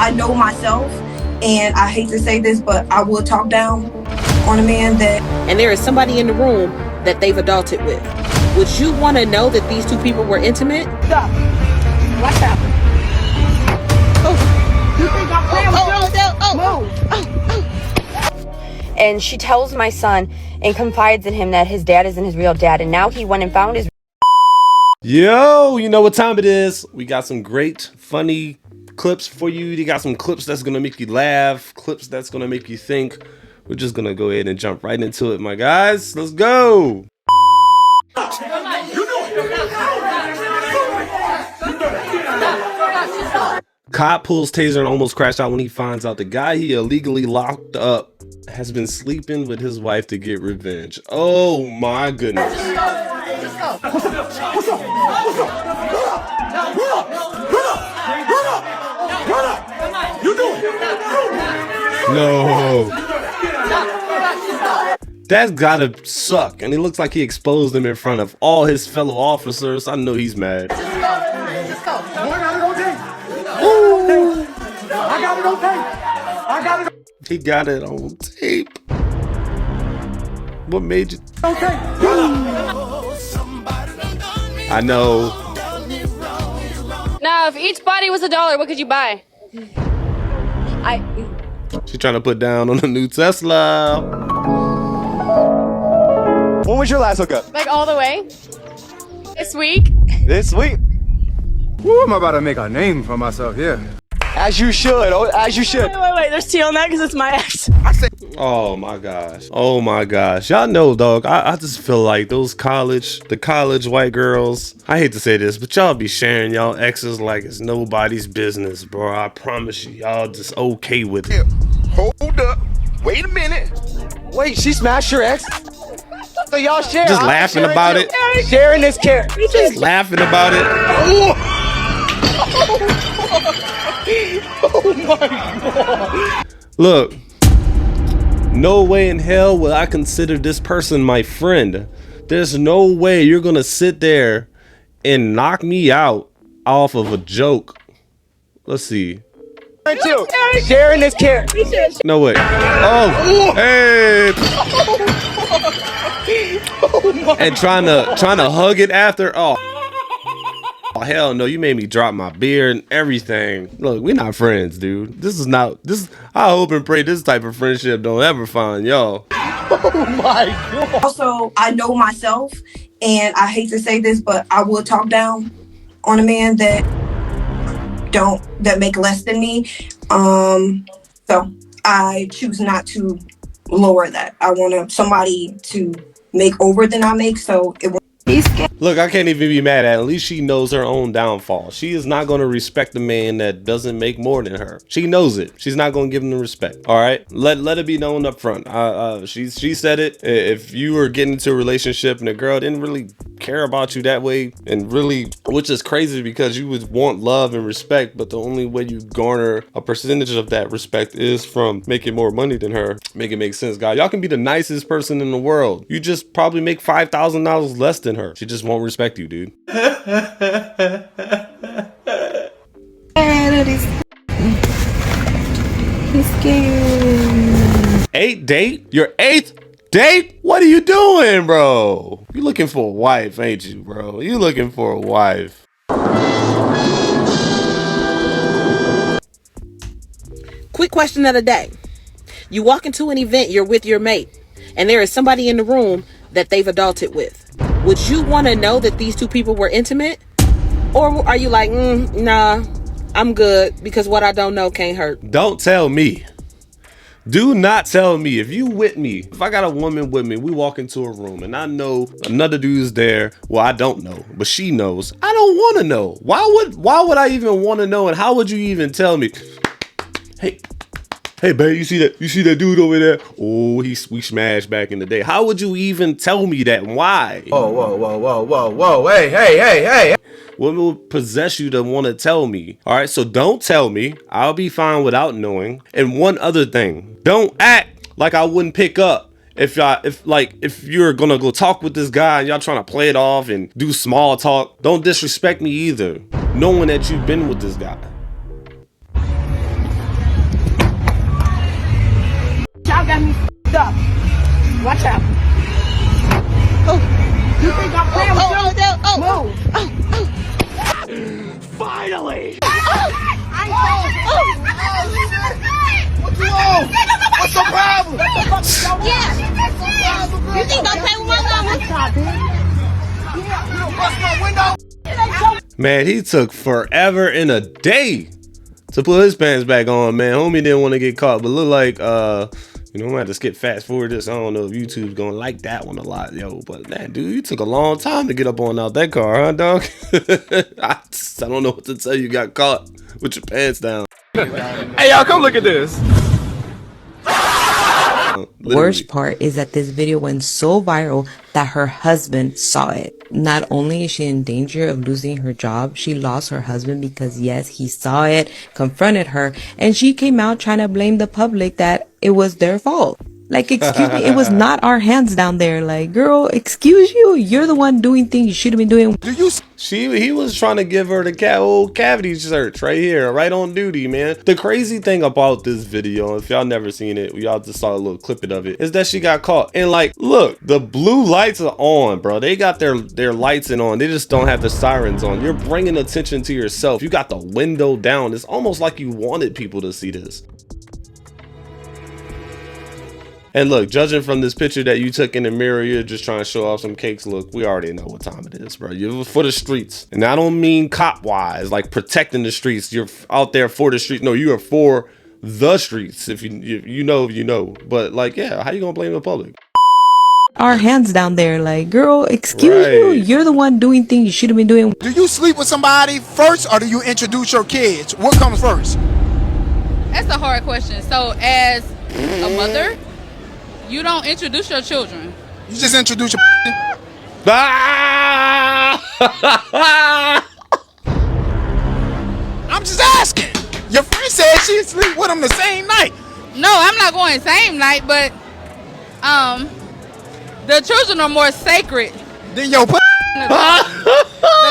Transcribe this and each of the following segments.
I know myself, and I hate to say this, but I will talk down on a man that... And there is somebody in the room that they've adulted with. Would you want to know that these two people were intimate? Stop. What's happening? Oh. You think I'm playing with you? Move. And she tells my son and confides in him that his dad isn't his real dad. And now he went and found his... Yo, you know what time it is. We got some great, funny clips for you. You got some clips that's going to make you laugh, clips that's going to make you think. We're just going to go ahead and jump right into it, my guys. Let's go. Cop pulls taser and almost crashed out when he finds out the guy he illegally locked up has been sleeping with his wife to get revenge. Oh my goodness. No. That's gotta suck. And it looks like he exposed him in front of all his fellow officers. I know he's mad. He got it on tape. What made you? Okay. I know. Now, if each body was $1, what could you buy? She's trying to put down on a new Tesla. When was your last hookup? Like all the way? This week? This week? Woo, I'm about to make a name for myself here. As you should. Oh, as you should. Wait. There's tea on that because it's my ex. Oh my gosh. Oh my gosh. Y'all know, dog. I just feel like the college white girls. I hate to say this, but y'all be sharing y'all exes like it's nobody's business, bro. I promise you, y'all just okay with it. Hold up. Wait a minute. Wait, she smashed your ex? So y'all share. Just laughing about it. Sharing this care. Just laughing about it. Oh my God. Look, no way in hell will I consider this person my friend. There's no way you're gonna sit there and knock me out off of a joke. Let's see. Sharing this care. No way. Oh, hey. And trying to hug it after. Oh hell no, you made me drop my beer and everything. Look, we're not friends, dude. I hope and pray this type of friendship don't ever find y'all. Oh my God. Also, I know myself, and I hate to say this, but I will talk down on a man that make less than me. So I choose not to lower that. I want somebody to make over than I make, so it won't. Look, I can't even be mad at least she knows her own downfall. She is not going to respect a man that doesn't make more than her. She knows it. She's not going to give him the respect. All right, let it be known up front. She said it. If you were getting into a relationship and the girl didn't really care about you that way, and really, which is crazy because you would want love and respect, but the only way you garner a percentage of that respect is from making more money than her. Make it make sense, guys. Y'all can be the nicest person in the world. You just probably make $5,000 less than her. She just won't respect you, dude. He's scared. 8th date? Your 8th date? What are you doing, bro? You looking for a wife, ain't you, bro? You looking for a wife. Quick question of the day. You walk into an event, you're with your mate, and there is somebody in the room that they've adulted with. Would you want to know that these two people were intimate? Or are you like, nah, I'm good because what I don't know can't hurt? Don't tell me. Do not tell me. If you with me, if I got a woman with me, we walk into a room and I know another dude's there. Well, I don't know, but she knows. I don't want to know. Why would I even want to know? And how would you even tell me? Hey, babe, you see that dude over there? Oh, we smashed back in the day. How would you even tell me that? Why? Whoa. Hey. What would possess you to want to tell me? All right, so don't tell me. I'll be fine without knowing. And one other thing, don't act like I wouldn't pick up. If you're gonna go talk with this guy and y'all trying to play it off and do small talk, don't disrespect me either, knowing that you've been with this guy. y'all got me f***ed up. Watch out. You think I'm playing with you? Move. Finally! I What you on? What's the problem? Yeah. You think I'm playing with my mama? Bust my window! Man, he took forever and a day to put his pants back on, man. Homie didn't want to get caught, but look like, you know, I'm gonna have to skip fast forward this. I don't know if YouTube's gonna like that one a lot, yo. But man, dude, you took a long time to get up on out that car, huh, dog? I don't know what to tell you. You got caught with your pants down. Hey, y'all, come look at this. Worst part is that this video went so viral that her husband saw it. Not only is she in danger of losing her job, she lost her husband because yes, he saw it, confronted her, and she came out trying to blame the public that it was their fault. Like, excuse me, it was not our hands down there. Like, girl, excuse you, you're the one doing things you should have been doing. He was trying to give her the old cavity search right here, right on duty, man. The crazy thing about this video, if y'all never seen it, y'all just saw a little clip of it, is that she got caught. And like, look, the blue lights are on, bro. They got their lights on. They just don't have the sirens on. You're bringing attention to yourself. You got the window down. It's almost like you wanted people to see this. And look, judging from this picture that you took in the mirror, you're just trying to show off some cakes. Look, we already know what time it is, bro. You're for the streets. And I don't mean cop-wise, like protecting the streets. You're out there for the streets. No, you are for the streets. If you know, you know. But like, yeah, how you gonna blame the public? Our hands down there. Like, girl, excuse you, you're the one doing things you should have been doing. Do you sleep with somebody first or do you introduce your kids? What comes first? That's a hard question. So, as a mother, you don't introduce your children. You just introduce your Ah! I'm just asking. Your friend said she'd sleep with him the same night. No, I'm not going same night, but the children are more sacred. Then your The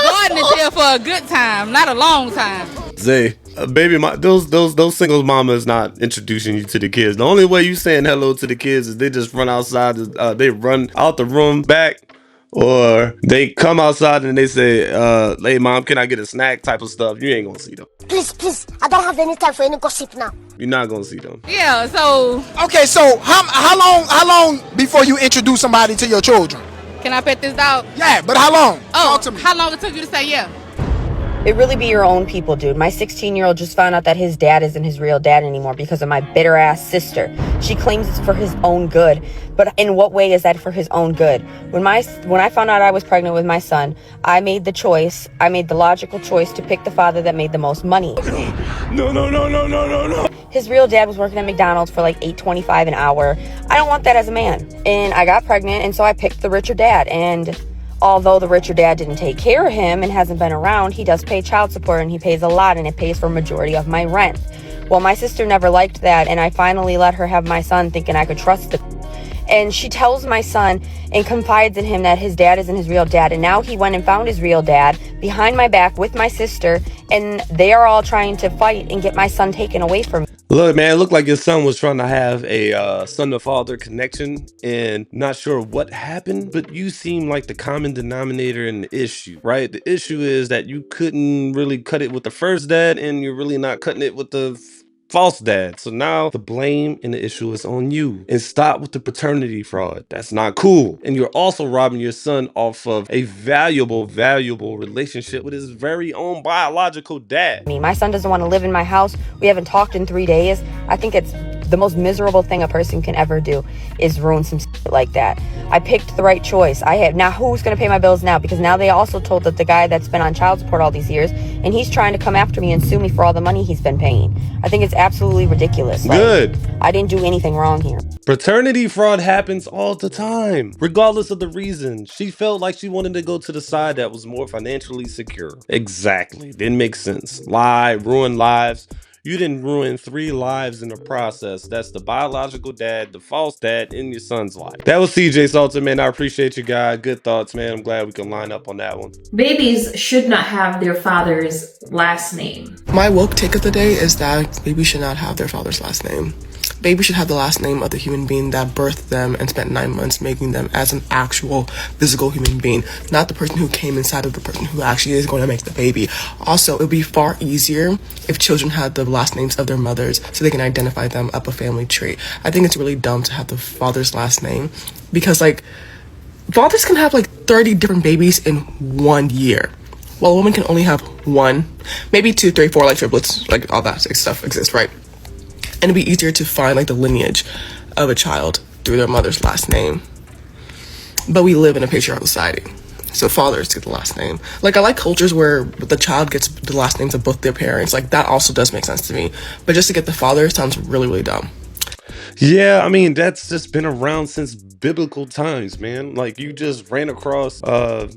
garden is here for a good time, not a long time. Zay, baby, those singles mama is not introducing you to the kids. The only way you saying hello to the kids is they just run outside. They run out the room back, or they come outside and they say, "Hey, mom, can I get a snack?" Type of stuff. You ain't gonna see them. Please, I don't have any time for any gossip now. You're not gonna see them. Yeah. So okay. So how long before you introduce somebody to your children? Can I pet this dog? Yeah, but how long? Oh, talk to me. How long it took you to say yeah? It really be your own people, dude. My 16-year-old just found out that his dad isn't his real dad anymore because of my bitter ass sister. She claims it's for his own good, but in what way is that for his own good? When I found out I was pregnant with my son, I made the logical choice to pick the father that made the most money. No. His real dad was working at McDonald's for like $8.25 an hour. I don't want that as a man. And I got pregnant, and so I picked the richer dad. And although the richer dad didn't take care of him and hasn't been around, he does pay child support, and he pays a lot, and it pays for a majority of my rent. Well, my sister never liked that, and I finally let her have my son thinking I could trust him. And she tells my son and confides in him that his dad isn't his real dad. And now he went and found his real dad behind my back with my sister, and they are all trying to fight and get my son taken away from me. Look, man, it looked like your son was trying to have a son-to-father connection, and not sure what happened, but you seem like the common denominator in the issue, right? The issue is that you couldn't really cut it with the first dad, and you're really not cutting it with the false dad. So now the blame and the issue is on you. And stop with the paternity fraud. That's not cool. And you're also robbing your son off of a valuable relationship with his very own biological dad. My son doesn't want to live in my house. We haven't talked in 3 days. I think it's the most miserable thing a person can ever do is ruin some shit like that. I picked the right choice. Now who's going to pay my bills now? Because now they also told that the guy that's been on child support all these years, and he's trying to come after me and sue me for all the money he's been paying. I think it's absolutely ridiculous. Good. I didn't do anything wrong here. Paternity fraud happens all the time, regardless of the reason. She felt like she wanted to go to the side that was more financially secure. Exactly. Didn't make sense. Lie, ruin lives. You didn't ruin 3 lives in the process. That's the biological dad, the false dad, and your son's life. That was CJ Salter, man. I appreciate you guys. Good thoughts, man. I'm glad we can line up on that one. Babies should not have their father's last name. My woke take of the day is that babies should not have their father's last name. Baby should have the last name of the human being that birthed them and spent 9 months making them as an actual physical human being, not the person who came inside of the person who actually is going to make the baby. Also, it would be far easier if children had the last names of their mothers so they can identify them up a family tree. I think it's really dumb to have the father's last name because, like, fathers can have like 30 different babies in 1 year, while a woman can only have 1, maybe 2, 3, 4, like triplets, like all that stuff exists, right? And it'd be easier to find like the lineage of a child through their mother's last name. But we live in a patriarchal society, so fathers get the last name. Like, I like cultures where the child gets the last names of both their parents. Like, that also does make sense to me. But just to get the father sounds really, really dumb. Yeah, I mean, that's just been around since biblical times, man. Like, you just ran across let's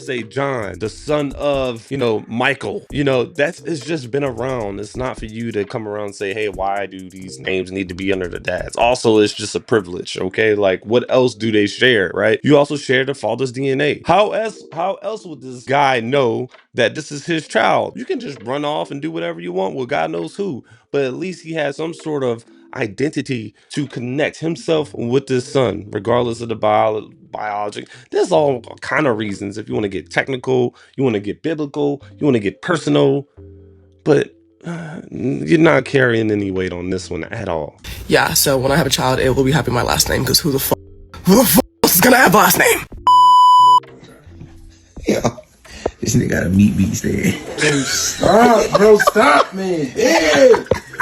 say John, the son of, Michael. It's just been around. It's not for you to come around and say, hey, why do these names need to be under the dads? Also, it's just a privilege, okay? Like, what else do they share, right? You also share the father's DNA. How else would this guy know that this is his child? You can just run off and do whatever you want with God knows who, but at least he has some sort of identity to connect himself with this son, regardless of the biology. There's all kind of reasons. If you want to get technical, you want to get biblical, you want to get personal, but you're not carrying any weight on this one at all. Yeah, so when I have a child, it will be having my last name, because who the fuck else is gonna have a last name? Yeah, this nigga got a meat beast there. Hey, stop, bro, stop, man. Hey,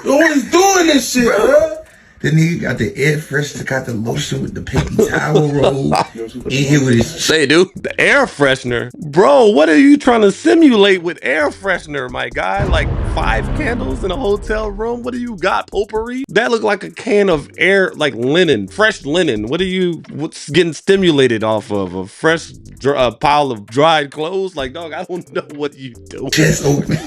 you always doing this shit, bro. The nigga got the air freshener, got the lotion with the paper towel roll in here with his. Say, dude, the air freshener, bro. What are you trying to simulate with air freshener, my guy? Like 5 candles in a hotel room? What do you got, potpourri? That looked like a can of air, like linen, fresh linen. What's getting stimulated off of? A fresh pile of dried clothes? Like, dog, I don't know what you do. Chest open.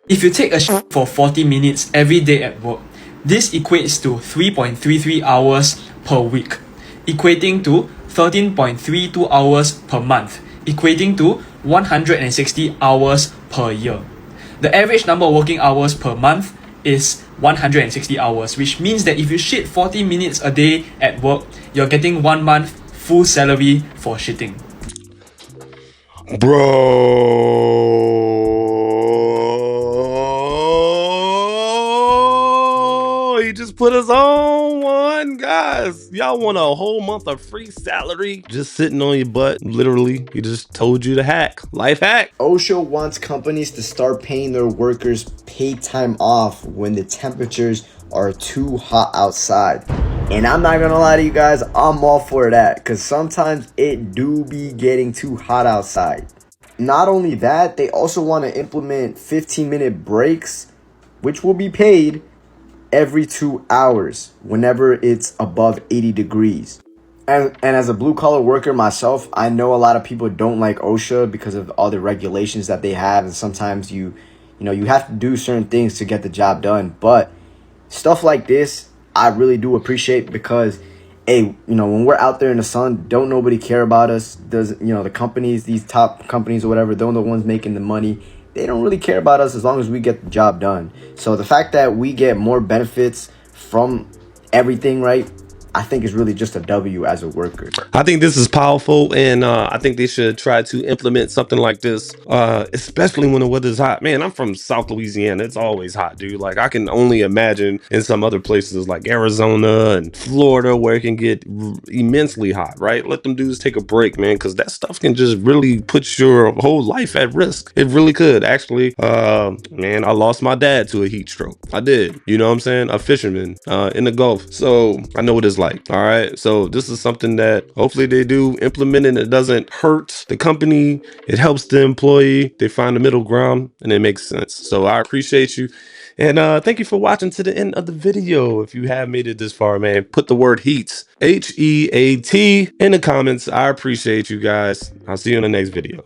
If you take a shit for 40 minutes every day at work, this equates to 3.33 hours per week, equating to 13.32 hours per month, equating to 160 hours per year. The average number of working hours per month is 160 hours, which means that if you shit 40 minutes a day at work, you're getting 1 month full salary for shitting. He just put us on one, guys. Y'all want a whole month of free salary just sitting on your butt? Literally, he just told you to hack. Life hack. OSHA wants companies to start paying their workers paid time off when the temperatures are too hot outside. And I'm not gonna lie to you guys, I'm all for that, because sometimes it do be getting too hot outside. Not only that, they also want to implement 15-minute breaks, which will be paid every 2 hours whenever it's above 80 degrees. And as a blue-collar worker myself, I know a lot of people don't like OSHA because of all the regulations that they have, and sometimes you have to do certain things to get the job done. But stuff like this, I really do appreciate, because when we're out there in the sun, don't nobody care about us. The companies, these top companies or whatever, they're the ones making the money. They don't really care about us as long as we get the job done. So the fact that we get more benefits from everything, right, I think is really just a W as a worker. I think this is powerful, and I think they should try to implement something like this, especially when the weather's hot. Man, I'm from South Louisiana. It's always hot, dude. Like, I can only imagine in some other places like Arizona and Florida where it can get immensely hot, right? Let them dudes take a break, man, because that stuff can just really put your whole life at risk. It really could. Actually, man, I lost my dad to a heat stroke. I did. You know what I'm saying? A fisherman in the Gulf. So I know what it's like. All right, so this is something that hopefully they do implement, and it doesn't hurt the company. It helps the employee. They find the middle ground, and it makes sense. So I appreciate you, and thank you for watching to the end of the video. If you have made it this far, man, put the word HEAT, HEAT, in the comments. I appreciate you guys. I'll see you in the next video.